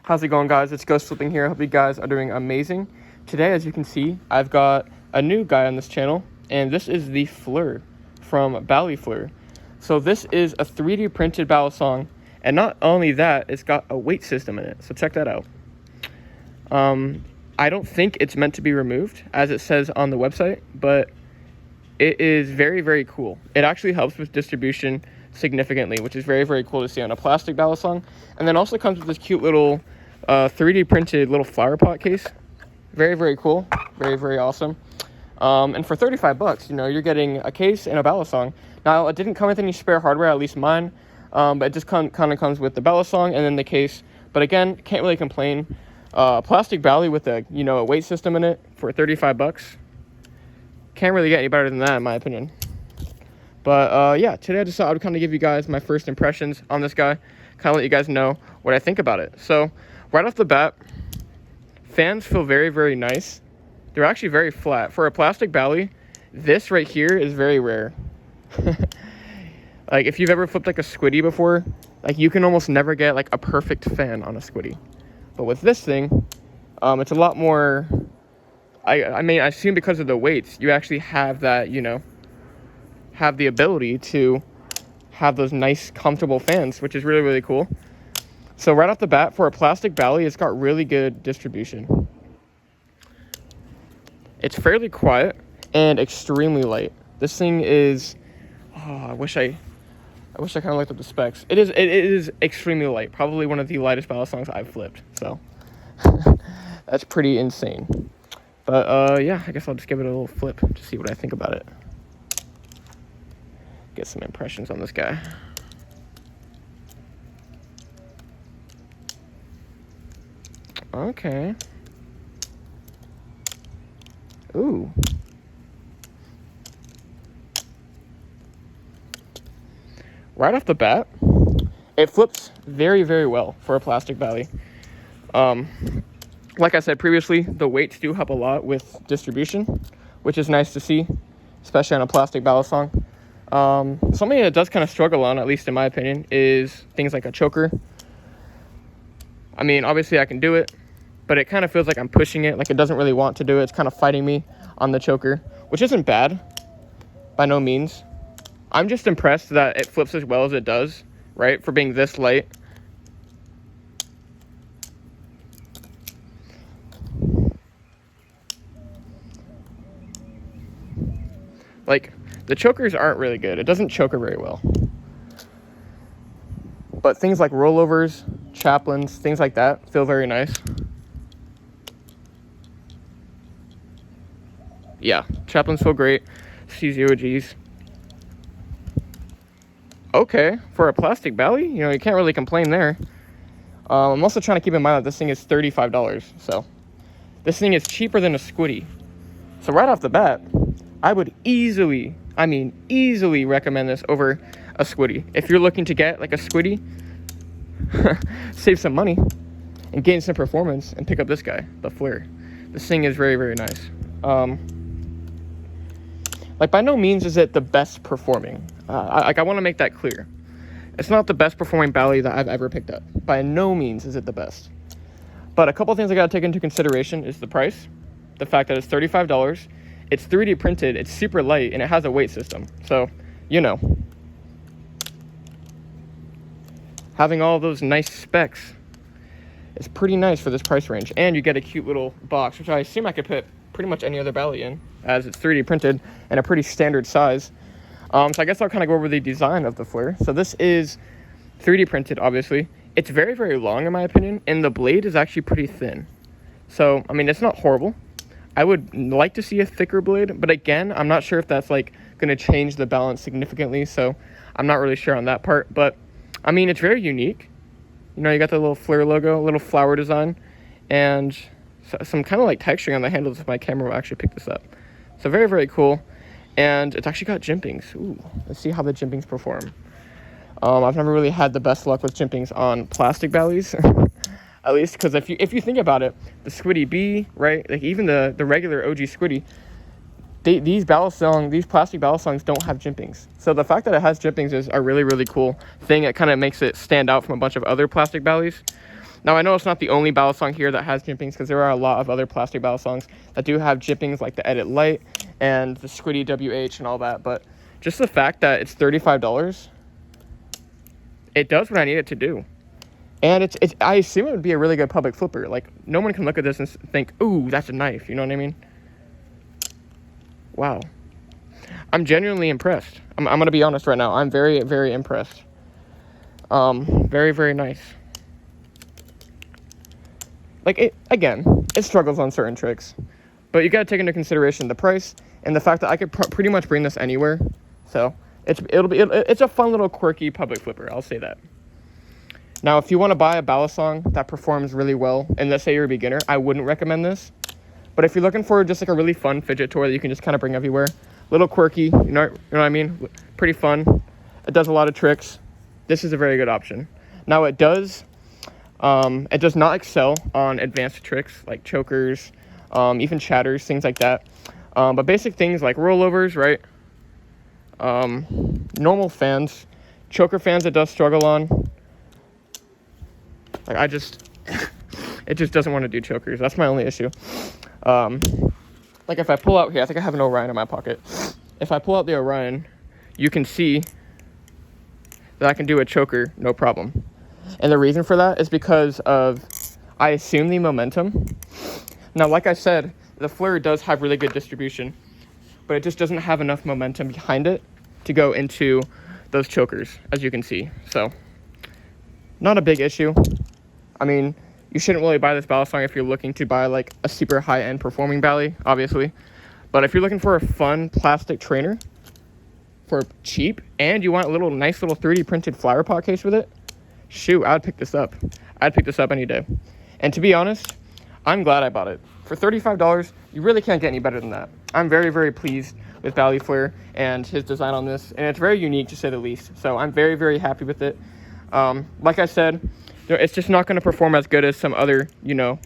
How's it going, guys? It's Ghost Flipping here. I hope you guys are doing amazing. Today, as you can see, I've got a new guy on this channel, and this is the Fleur from Fleur. So this is a 3D printed balisong, and not only that, it's got a weight system in it. So check that out. I don't think it's meant to be removed, as it says on the website, but it is very, very cool. It actually helps with distribution significantly, which is very, very cool to see on a plastic balisong. And then also comes with this cute little 3D printed little flower pot case. Very, very cool. Very, very awesome. And for 35 bucks, you know, you're getting a case and a balisong. Now, it didn't come with any spare hardware, at least mine, but it just kind of comes with the balisong and then the case. But again, can't really complain. Plastic bally with a weight system in it for 35 bucks. Can't really get any better than that, in my opinion. But yeah, today I just thought I would kind of give you guys my first impressions on this guy, kind of let you guys know what I think about it. So right off the bat, fans feel very, very nice. They're actually very flat. For a plastic bally, this right here is very rare. Like, if you've ever flipped like a squiddy before, like, you can almost never get like a perfect fan on a squiddy. But with this thing, it's a lot more, I mean, I assume because of the weights, you actually have that, have the ability to have those nice, comfortable fans, which is really, really cool. So right off the bat, for a plastic bally, it's got really good distribution. It's fairly quiet and extremely light. This thing is, I wish I kind of looked up the specs. It is extremely light. Probably one of the lightest balisongs I've flipped. So that's pretty insane. But yeah, I guess I'll just give it a little flip to see what I think about it. Get some impressions on this guy. Okay. Ooh. Right off the bat, it flips very, very well for a plastic bally. Like I said previously, the weights do help a lot with distribution, which is nice to see, especially on a plastic balisong. Something that does kind of struggle on, at least in my opinion, is things like a choker. I mean, obviously I can do it, but it kind of feels like I'm pushing it, like it doesn't really want to do it. It's kind of fighting me on the choker, which isn't bad, by no means. I'm just impressed that it flips as well as it does, right, for being this light. Like, the chokers aren't really good. It doesn't choker very well. But things like rollovers, chaplains, things like that feel very nice. Yeah, chaplains feel great. CZOGs. Okay, for a plastic bally, you can't really complain there. I'm also trying to keep in mind that this thing is $35. So this thing is cheaper than a squiddy. So right off the bat, I would easily recommend this over a squiddy. If you're looking to get like a squiddy, save some money and gain some performance and pick up this guy, the Fleur. This thing is very, very nice. Like, by no means is it the best performing. I want to make that clear. It's not the best performing bally that I've ever picked up. By no means is it the best. But a couple things I got to take into consideration is the price, the fact that it's $35. It's 3D printed, it's super light, and it has a weight system. So, having all those nice specs is pretty nice for this price range. And you get a cute little box, which I assume I could put pretty much any other bally in, as it's 3D printed and a pretty standard size. So I guess I'll kind of go over the design of the Fleur. So this is 3D printed, obviously. It's very, very long, in my opinion, and the blade is actually pretty thin. So, I mean, it's not horrible. I would like to see a thicker blade, but again, I'm not sure if that's like going to change the balance significantly, so I'm not really sure on that part. But I mean, it's very unique. You got the little Fleur logo, a little flower design, and some kind of like texturing on the handles if my camera will actually pick this up. So very, very cool. And it's actually got jimpings. Ooh, let's see how the jimpings perform. I've never really had the best luck with jimpings on plastic ballies. At least, because if you think about it, the Squiddy B, right, like even the regular OG Squiddy, these plastic balisongs don't have jimpings. So the fact that it has jimpings is a really, really cool thing. It kind of makes it stand out from a bunch of other plastic ballies. Now, I know it's not the only balisong here that has jimpings, because there are a lot of other plastic balisongs that do have jimpings, like the Edit Light and the Squiddy WH and all that. But just the fact that it's $35, it does what I need it to do. And it's I assume it would be a really good public flipper. Like, no one can look at this and think, ooh, that's a knife. You know what I mean? Wow. I'm genuinely impressed. I'm going to be honest right now. I'm very, very impressed. Very, very nice. Like, it struggles on certain tricks. But you got to take into consideration the price and the fact that I could pretty much bring this anywhere. So, it's a fun little quirky public flipper. I'll say that. Now, if you want to buy a balisong that performs really well, and let's say you're a beginner, I wouldn't recommend this. But if you're looking for just like a really fun fidget toy that you can just kind of bring everywhere, little quirky, you know what I mean? Pretty fun. It does a lot of tricks. This is a very good option. Now, it does not excel on advanced tricks like chokers, even chatters, things like that. But basic things like rollovers, right? Normal fans, choker fans, it does struggle on. Like, it just doesn't want to do chokers. That's my only issue. Like, if I pull out here, I think I have an Orion in my pocket. If I pull out the Orion, you can see that I can do a choker, no problem. And the reason for that is because of, I assume, the momentum. Now, like I said, the Fleur does have really good distribution, but it just doesn't have enough momentum behind it to go into those chokers, as you can see. So, not a big issue. I mean, you shouldn't really buy this balisong if you're looking to buy like a super high-end performing bally, obviously. But if you're looking for a fun plastic trainer for cheap, and you want a nice little 3D printed flower pot case with it, shoot, I'd pick this up. I'd pick this up any day. And to be honest, I'm glad I bought it. For $35, you really can't get any better than that. I'm very, very pleased with Fleur and his design on this, and it's very unique to say the least. So I'm very, very happy with it. Like I said, it's just not going to perform as good as some other,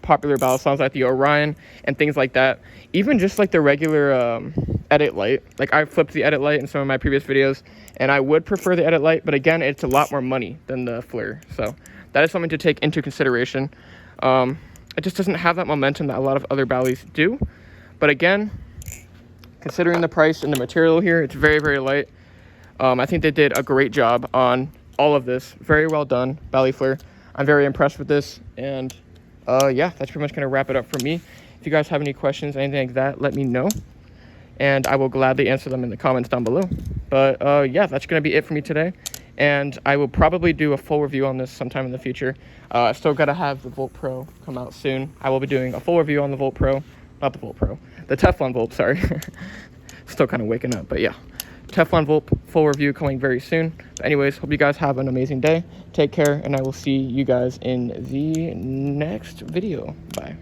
popular balisongs like the Orion and things like that. Even just like the regular Edit Light. Like, I flipped the Edit Light in some of my previous videos, and I would prefer the Edit Light, but again, it's a lot more money than the Fleur. So that is something to take into consideration. It just doesn't have that momentum that a lot of other ballies do. But again, considering the price and the material here, it's very, very light. I think they did a great job on all of this. Very well done, Fleur. I'm very impressed with this, and yeah, that's pretty much going to wrap it up for me. If you guys have any questions, anything like that, let me know, and I will gladly answer them in the comments down below. But yeah, that's going to be it for me today, and I will probably do a full review on this sometime in the future. I still got to have the Volt Pro come out soon. I will be doing a full review on the Volt Pro, not the Volt Pro, the Teflon Volt, sorry. Still kind of waking up, but yeah. Teflon Volt full review coming very soon. But anyways, hope you guys have an amazing day. Take care, and I will see you guys in the next video. Bye.